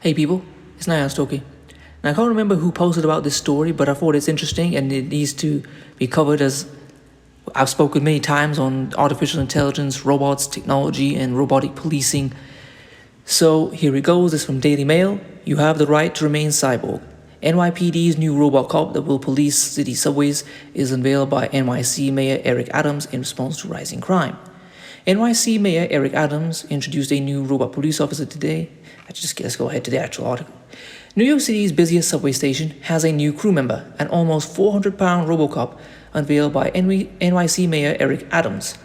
Hey people, it's Nayan Stokey. Now I can't remember who posted about this story, but I thought it's interesting and it needs to be covered as I've spoken many times on artificial intelligence, robots, technology, and robotic policing. So here it goes. This is from Daily Mail. You have the right to remain cyborg. NYPD's new robot cop that will police city subways is unveiled by NYC Mayor Eric Adams in response to rising crime. NYC Mayor Eric Adams introduced a new robot police officer today. Let's go ahead to the actual article. New York City's busiest subway station has a new crew member, an almost 400-pound RoboCop unveiled by NYC Mayor Eric Adams.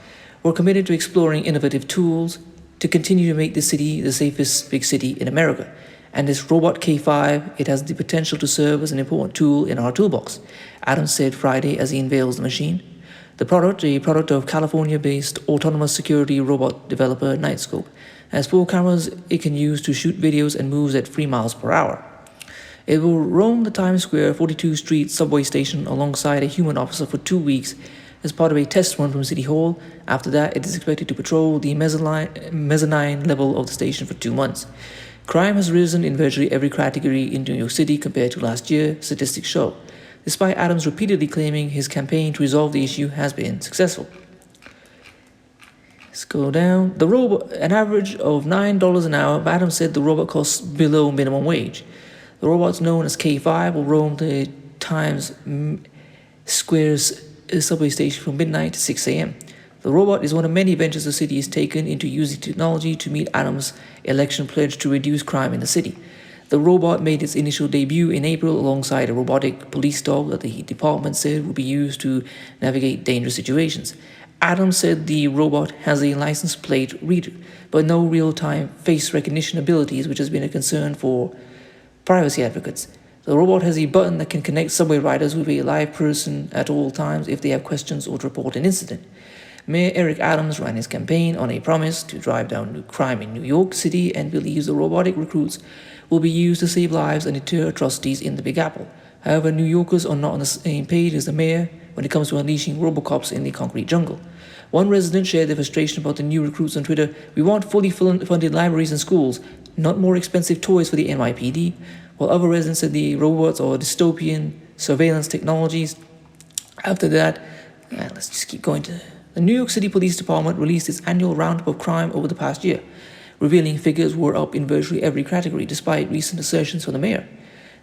We're committed to exploring innovative tools to continue to make the city the safest big city in America. And this Robot K5, it has the potential to serve as an important tool in our toolbox, Adams said Friday as he unveils the machine. The product, a product of California-based autonomous security robot developer Nightscope, has 4 cameras it can use to shoot videos and moves at 3 miles per hour. It will roam the Times Square 42th Street subway station alongside a human officer for 2 weeks as part of a test run from City Hall. After that, it is expected to patrol the mezzanine level of the station for 2 months. Crime has risen in virtually every category in New York City compared to last year, statistics show, despite Adams repeatedly claiming his campaign to resolve the issue has been successful. Let's go down. The robot, an average of $9 an hour, Adams said the robot costs below minimum wage. The robots known as K5 will roam the Times Square's subway station from midnight to 6 a.m. The robot is one of many ventures the city has taken into using technology to meet Adams' election pledge to reduce crime in the city. The robot made its initial debut in April alongside a robotic police dog that the department said would be used to navigate dangerous situations. Adams said the robot has a license plate reader, but no real-time face recognition abilities, which has been a concern for privacy advocates. The robot has a button that can connect subway riders with a live person at all times if they have questions or to report an incident. Mayor Eric Adams ran his campaign on a promise to drive down crime in New York City and believes the robotic recruits will be used to save lives and deter atrocities in the Big Apple. However, New Yorkers are not on the same page as the mayor when it comes to unleashing robocops in the concrete jungle. One resident shared their frustration about the new recruits on Twitter. We want fully funded libraries and schools, not more expensive toys for the NYPD, while other residents said the robots are dystopian surveillance technologies. After that, let's just keep going to... The New York City Police Department released its annual roundup of crime over the past year, revealing figures were up in virtually every category despite recent assertions from the mayor.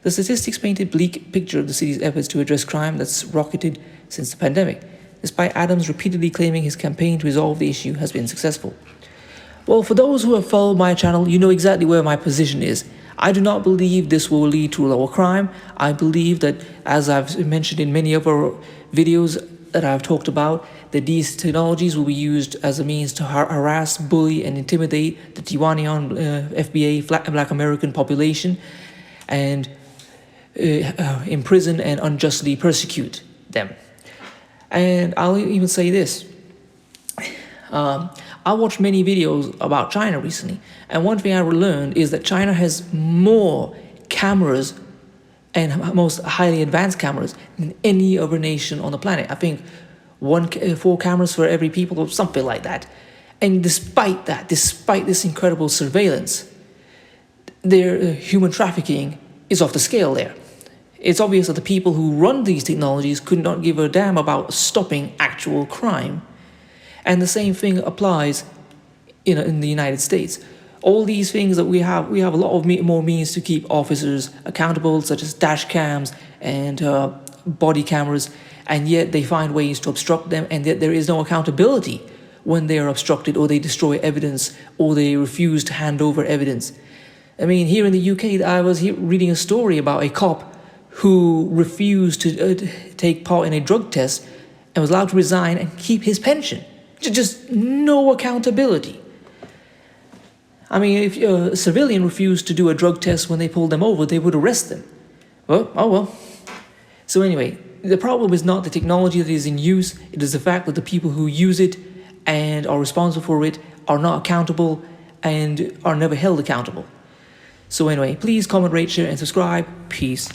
The statistics paint a bleak picture of the city's efforts to address crime that's rocketed since the pandemic, despite Adams repeatedly claiming his campaign to resolve the issue has been successful. Well, for those who have followed my channel, you know exactly where my position is. I do not believe this will lead to lower crime. I believe that, as I've mentioned in many other videos that I've talked about, that these technologies will be used as a means to harass, bully, and intimidate the Tijuanian FBA Black American population and imprison and unjustly persecute them. And I'll even say this. I watched many videos about China recently, and one thing I learned is that China has more cameras and most highly advanced cameras than any other nation on the planet. I think 4 cameras for every people or something like that. And despite that, despite this incredible surveillance, their human trafficking is off the scale there. It's obvious that the people who run these technologies could not give a damn about stopping actual crime. And the same thing applies in the United States. All these things that we have a lot of more means to keep officers accountable, such as dash cams and body cameras, and yet they find ways to obstruct them, and yet there is no accountability when they are obstructed or they destroy evidence or they refuse to hand over evidence. I mean, here in the UK, I was reading a story about a cop who refused to take part in a drug test and was allowed to resign and keep his pension. Just no accountability. I mean, if a civilian refused to do a drug test when they pulled them over, they would arrest them. Well, oh well. So anyway, the problem is not the technology that is in use, it is the fact that the people who use it and are responsible for it are not accountable and are never held accountable. So anyway, please comment, rate, share, and subscribe. Peace.